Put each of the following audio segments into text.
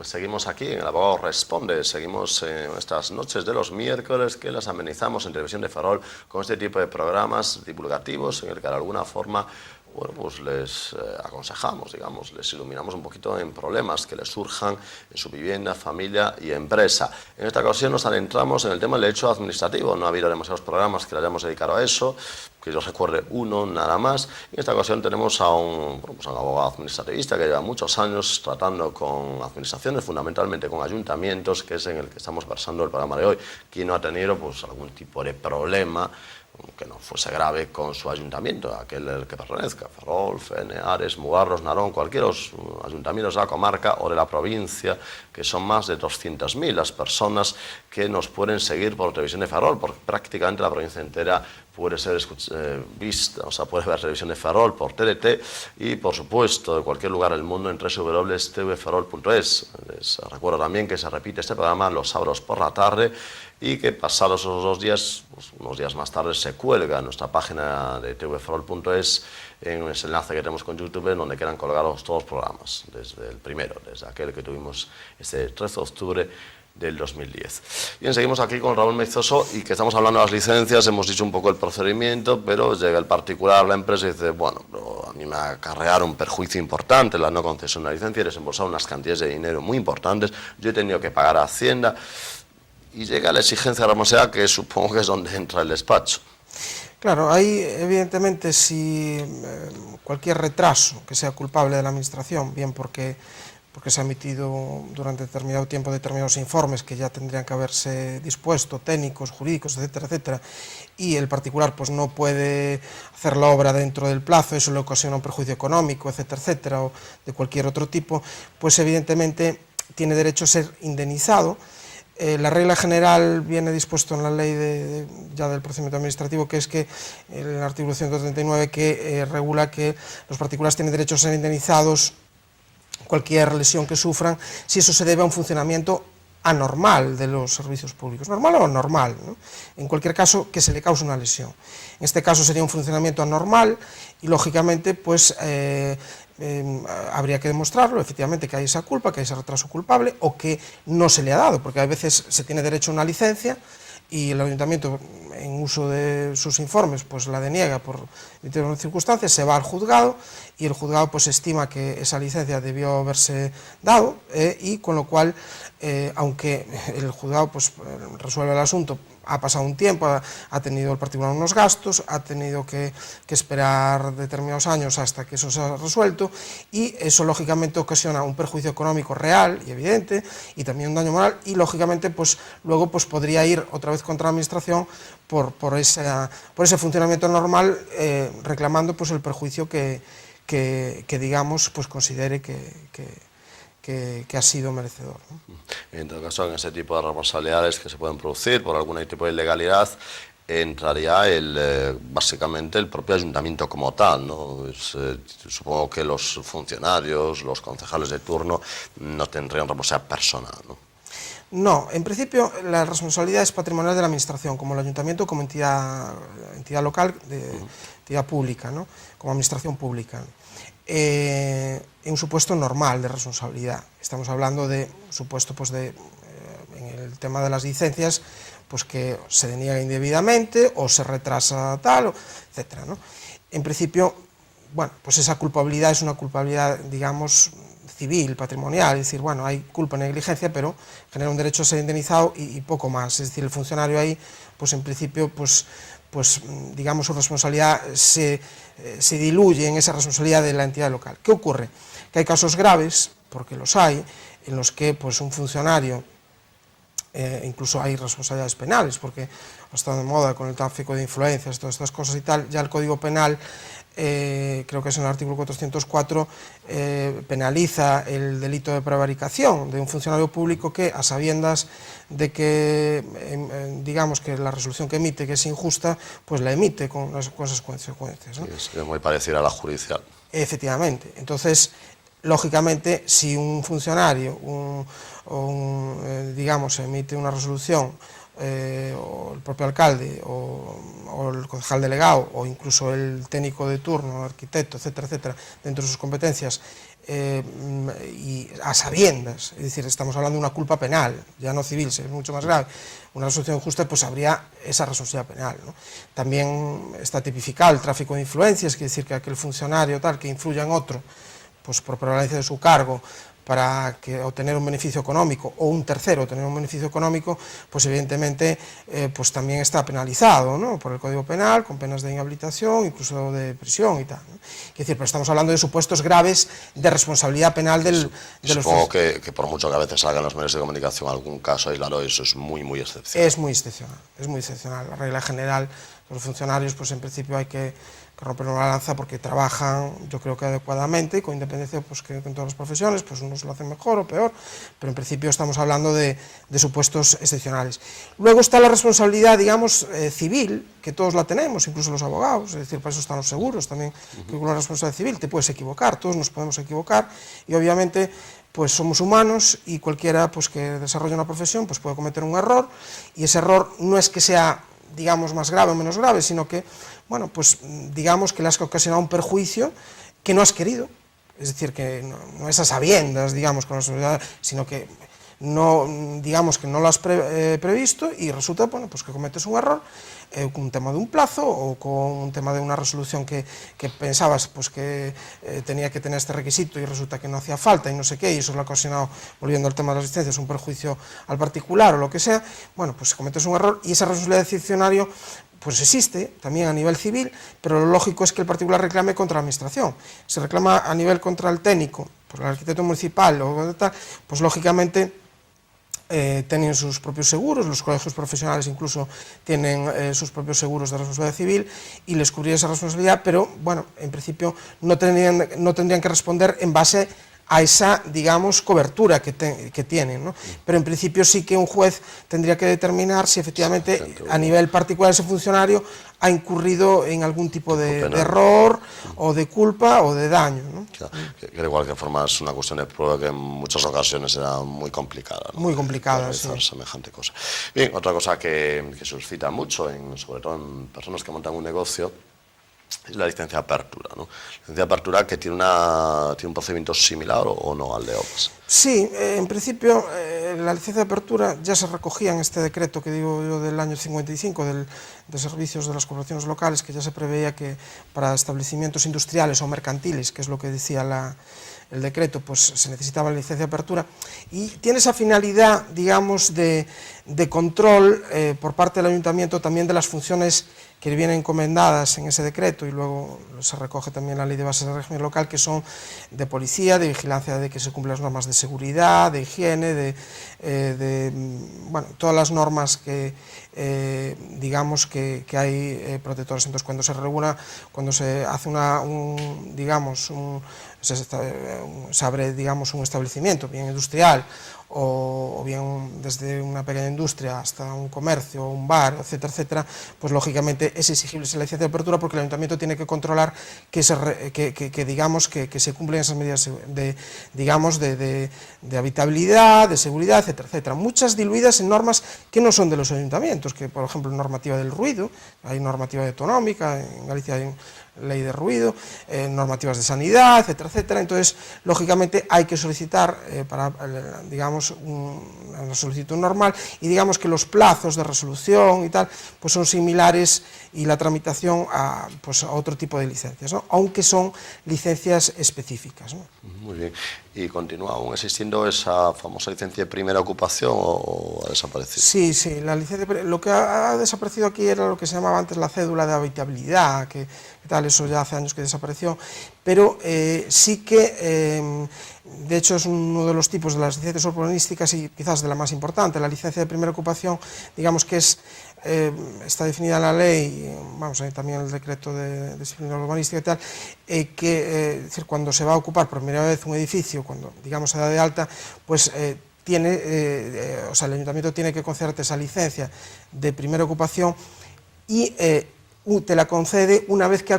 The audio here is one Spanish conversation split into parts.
seguimos aquí en El Abogado Responde, seguimos en estas noches de los miércoles que las amenizamos en Televisión de Ferrol con este tipo de programas divulgativos en el que de alguna forma pues les aconsejamos, digamos, les iluminamos un poquito en problemas que les surjan en su vivienda, familia y empresa. En esta ocasión nos adentramos en el tema del derecho administrativo. No ha habido demasiados programas que le hayamos dedicado a eso, que yo recuerde uno nada más. En esta ocasión tenemos a un abogado administrativista que lleva muchos años tratando con administraciones, fundamentalmente con ayuntamientos, que es en el que estamos versando el programa de hoy. Quien no ha tenido pues algún tipo de problema que no fuese grave con su ayuntamiento, aquel al que pertenezca, Ferrol, Fene, Ares, Mugarros, Narón, cualquiera de los ayuntamientos de la comarca o de la provincia, que son más de 200.000 las personas que nos pueden seguir por Televisión de Ferrol, porque prácticamente la provincia entera puede ser vista, o sea, puede ver Televisión de Ferrol por TDT y, por supuesto, de cualquier lugar del mundo en www.tvferrol.es. Les recuerdo también que se repite este programa los sábados por la tarde y que pasados esos 2 días, pues, unos días más tarde, se cuelga en nuestra página de tvferrol.es en ese enlace que tenemos con YouTube, en donde quedan colgados todos los programas, desde el primero, desde aquel que tuvimos este 13 de octubre del 2010. Bien, seguimos aquí con Raúl Meizoso y que estamos hablando de las licencias. Hemos dicho un poco el procedimiento, pero llega el particular, la empresa, y dice, bueno, pero a mí me acarrearon un perjuicio importante la no concesión de la licencia y desembolsar unas cantidades de dinero muy importantes. Yo he tenido que pagar a Hacienda y llega la exigencia de la responsabilidad, que supongo que es donde entra el despacho. Claro, ahí evidentemente si cualquier retraso que sea culpable de la administración, bien porque se ha emitido durante determinado tiempo determinados informes que ya tendrían que haberse dispuesto, técnicos, jurídicos, etcétera, etcétera, y el particular pues no puede hacer la obra dentro del plazo, eso le ocasiona un perjuicio económico, etcétera, etcétera, o de cualquier otro tipo, pues evidentemente tiene derecho a ser indemnizado. La regla general viene dispuesto en la ley ya del procedimiento administrativo, que es que el artículo 139 que regula que los particulares tienen derecho a ser indemnizados cualquier lesión que sufran, si eso se debe a un funcionamiento anormal de los servicios públicos, normal o anormal, ¿no? En cualquier caso, que se le cause una lesión. En este caso sería un funcionamiento anormal y, lógicamente, pues habría que demostrarlo, efectivamente, que hay esa culpa, que hay ese retraso culpable o que no se le ha dado, porque a veces se tiene derecho a una licencia y el ayuntamiento, en uso de sus informes, pues la deniega por diferentes circunstancias, se va al juzgado y el juzgado pues estima que esa licencia debió haberse dado y con lo cual, aunque el juzgado pues resuelve el asunto, ha pasado un tiempo, ha tenido el particular unos gastos, ha tenido que esperar determinados años hasta que eso se ha resuelto y eso lógicamente ocasiona un perjuicio económico real y evidente y también un daño moral y lógicamente pues luego pues podría ir otra vez contra la administración por ese funcionamiento normal reclamando pues el perjuicio que digamos pues considere que ha sido merecedor, ¿no? En todo caso, en ese tipo de responsabilidades que se pueden producir por algún tipo de ilegalidad, entraría básicamente el propio ayuntamiento como tal, ¿no? Supongo que los funcionarios, los concejales de turno, no tendrían responsabilidad personal, ¿no? No, en principio la responsabilidad es patrimonial de la administración, como el ayuntamiento, como entidad local, entidad pública, ¿no? Como administración pública. En un supuesto normal de responsabilidad. Estamos hablando de un supuesto pues en el tema de las licencias pues que se deniega indebidamente o se retrasa tal, etcétera, ¿no? En principio, bueno, pues esa culpabilidad es una culpabilidad, digamos, civil, patrimonial, es decir, bueno, hay culpa, negligencia, pero genera un derecho a ser indemnizado y poco más. Es decir, el funcionario ahí, pues en principio, pues digamos, su responsabilidad se diluye en esa responsabilidad de la entidad local. ¿Qué ocurre? Que hay casos graves, porque los hay, en los que pues un funcionario, incluso hay responsabilidades penales, porque ha estado de moda con el tráfico de influencias, todas estas cosas y tal, ya el Código Penal, creo que es en el artículo 404, penaliza el delito de prevaricación de un funcionario público que, a sabiendas de que, digamos, que la resolución que emite, que es injusta, pues la emite con esas consecuencias, ¿no? Sí, es muy parecida a la judicial. Efectivamente. Entonces, lógicamente, si un funcionario, digamos, emite una resolución, o el propio alcalde, o el concejal delegado, o incluso el técnico de turno, el arquitecto, etcétera, etcétera, dentro de sus competencias, y a sabiendas, es decir, estamos hablando de una culpa penal, ya no civil, es mucho más grave, una resolución justa, pues habría esa responsabilidad penal, ¿no? También está tipificado el tráfico de influencias, quiere decir que aquel funcionario tal que influya en otro, pues por prevalencia de su cargo, para obtener un beneficio económico, o un tercero obtener un beneficio económico, pues evidentemente pues también está penalizado, ¿no?, por el Código Penal, con penas de inhabilitación, incluso de prisión y tal, ¿no? Es decir, pero estamos hablando de supuestos graves de responsabilidad penal de los... Supongo que por mucho que a veces salgan los medios de comunicación algún caso aislado, eso es muy excepcional. Es muy excepcional. La regla general, los funcionarios, pues en principio hay que romper una lanza porque trabajan, yo creo que adecuadamente, y con independencia, pues que en todas las profesiones, pues unos lo hacen mejor o peor, pero en principio estamos hablando de supuestos excepcionales. Luego está la responsabilidad, digamos, civil, que todos la tenemos, incluso los abogados, es decir, para eso están los seguros también, que con la responsabilidad civil te puedes equivocar, todos nos podemos equivocar, y obviamente pues somos humanos, y cualquiera pues que desarrolla una profesión pues puede cometer un error, y ese error no es que sea, digamos, más grave o menos grave, sino que, bueno, pues digamos que le has ocasionado un perjuicio que no has querido, es decir, que no es a sabiendas, digamos, con la seguridad, sino que no, digamos que no lo has previsto, y resulta, bueno, pues que cometes un error, con un tema de un plazo o con un tema de una resolución que pensabas pues que tenía que tener este requisito y resulta que no hacía falta y no sé qué, y eso lo ha ocasionado, volviendo al tema de las licencias, un perjuicio al particular o lo que sea. Bueno, pues cometes un error, y esa responsabilidad de funcionario pues existe también a nivel civil, pero lo lógico es que el particular reclame contra la administración. Si reclama a nivel contra el técnico, por el arquitecto municipal o tal, pues lógicamente tienen sus propios seguros, los colegios profesionales incluso tienen sus propios seguros de responsabilidad civil, y les cubría esa responsabilidad, pero bueno, en principio no tendrían que responder en base a esa, digamos, cobertura que tienen, ¿no? Pero en principio sí que un juez tendría que determinar si efectivamente a nivel particular ese funcionario ha incurrido en algún tipo de error o de culpa o de daño, ¿no? Claro, que de cualquier forma es una cuestión de prueba que en muchas ocasiones era muy complicada, ¿no? Muy complicada, sí. Semejante cosa. Bien, otra cosa que suscita mucho, sobre todo en personas que montan un negocio, es la licencia de apertura, ¿no? Licencia de apertura que tiene un procedimiento similar o no al de obras. Sí, en principio la licencia de apertura ya se recogía en este decreto que digo yo del año 55 de servicios de las corporaciones locales, que ya se preveía que para establecimientos industriales o mercantiles, que es lo que decía el decreto, pues se necesitaba la licencia de apertura, y tiene esa finalidad, digamos, de control por parte del ayuntamiento también de las funciones que le vienen encomendadas en ese decreto, y luego se recoge también la ley de bases de régimen local, que son de policía, de vigilancia de que se cumplan las normas de seguridad, de higiene, bueno, todas las normas que digamos que hay protectores. Entonces, cuando se regula, cuando se hace se abre, digamos, un establecimiento, bien industrial o bien desde una pequeña industria hasta un comercio, un bar, etcétera, etcétera, pues lógicamente es exigible esa licencia de apertura, porque el ayuntamiento tiene que controlar digamos que se cumplen esas medidas de habitabilidad, de seguridad, etcétera, etcétera. Muchas diluidas en normas que no son de los ayuntamientos, que por ejemplo normativa del ruido, hay normativa autonómica, en Galicia hay ley de ruido, normativas de sanidad, etcétera, etcétera. Entonces, lógicamente hay que solicitar digamos, una solicitud normal, y digamos que los plazos de resolución y tal, pues son similares, y la tramitación a otro tipo de licencias, ¿no?, aunque son licencias específicas, ¿no? Muy bien. ¿Y continúa aún existiendo esa famosa licencia de primera ocupación o ha desaparecido? Sí, la licencia, lo que ha desaparecido aquí era lo que se llamaba antes la cédula de habitabilidad, que tal, eso ya hace años que desapareció, pero sí que, de hecho, es uno de los tipos de las licencias urbanísticas y quizás de la más importante. La licencia de primera ocupación, digamos que está definida en la ley, vamos, también en el decreto de disciplina urbanística y tal, es decir, cuando se va a ocupar por primera vez un edificio, cuando, digamos, se da de alta, pues el ayuntamiento tiene que concederte esa licencia de primera ocupación, y te la concede una vez que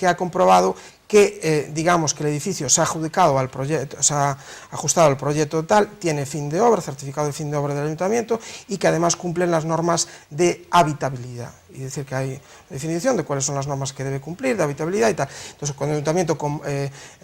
ha comprobado que digamos que el edificio se ha adjudicado al proyecto, se ha ajustado al proyecto tal, tiene fin de obra, certificado de fin de obra del ayuntamiento y que además cumplen las normas de habitabilidad. Es decir, que hay definición de cuáles son las normas que debe cumplir, de habitabilidad y tal. Entonces, cuando el ayuntamiento,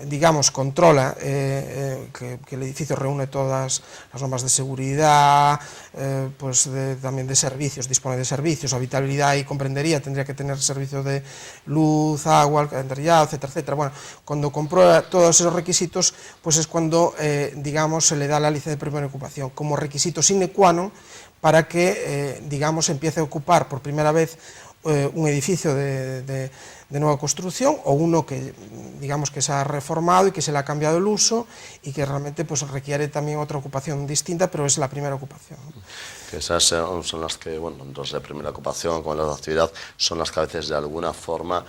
digamos, controla que el edificio reúne todas las normas de seguridad, pues también de servicios, dispone de servicios, habitabilidad y comprendería, tendría que tener servicio de luz, agua, alcantarillado, etcétera, etcétera. Bueno, cuando comprueba todos esos requisitos, pues es cuando, digamos, se le da la licencia de primera ocupación como requisito sine qua non para que, digamos, empiece a ocupar por primera vez un edificio de nueva construcción o uno que, digamos, que se ha reformado y que se le ha cambiado el uso y que realmente pues requiere también otra ocupación distinta, pero es la primera ocupación. Que esas son las que, bueno, entonces de primera ocupación con las de actividad, son las que a veces de alguna forma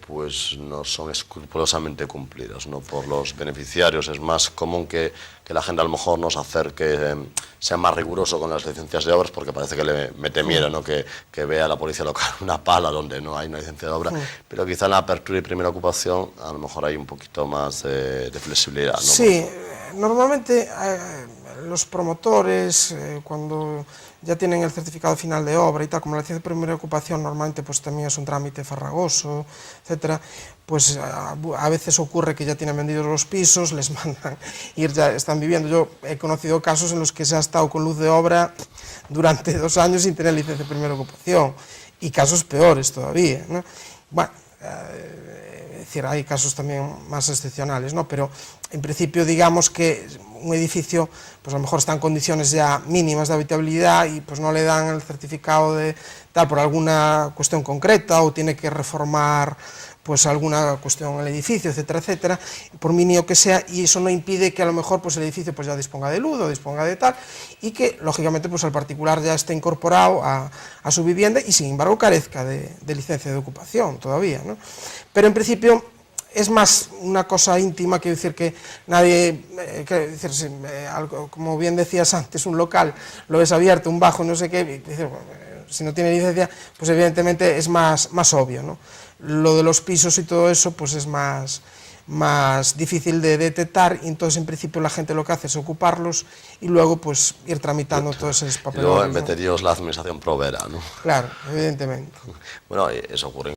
pues no son escrupulosamente cumplidas, ¿no? Por los beneficiarios. Es más común que la gente a lo mejor nos acerque, sea más riguroso con las licencias de obras porque parece que le mete miedo, ¿no? Que vea a la policía local una pala donde no hay una licencia de obra, pero quizá en la apertura y primera ocupación a lo mejor hay un poquito más de flexibilidad, ¿no? Sí, normalmente los promotores cuando ya tienen el certificado final de obra y tal, como la licencia de primera ocupación normalmente pues también es un trámite farragoso, etcétera, pues a veces ocurre que ya tienen vendidos los pisos, les mandan ir, ya están viviendo. Yo he conocido casos en los que se ha estado con luz de obra durante 2 años sin tener licencia de primera ocupación y casos peores todavía, ¿no? Bueno, es decir, hay casos también más excepcionales, ¿no? Pero en principio digamos que un edificio pues a lo mejor está en condiciones ya mínimas de habitabilidad y pues no le dan el certificado de tal por alguna cuestión concreta o tiene que reformar pues alguna cuestión en el edificio, etcétera, etcétera, por mínimo que sea, y eso no impide que a lo mejor pues el edificio pues ya disponga de luz o disponga de tal, y que lógicamente pues el particular ya esté incorporado a su vivienda y sin embargo carezca de licencia de ocupación todavía, ¿no? Pero en principio es más una cosa íntima, quiero decir que nadie, algo, como bien decías antes, un local lo ves abierto, un bajo, no sé qué, si no tiene licencia, pues evidentemente es más obvio, ¿no? Lo de los pisos y todo eso pues es más difícil de detectar y entonces en principio la gente lo que hace es ocuparlos y luego pues ir tramitando todos esos papeles. Y luego en vez de Dios la administración proveerá, ¿no? Claro, evidentemente. Bueno, eso ocurre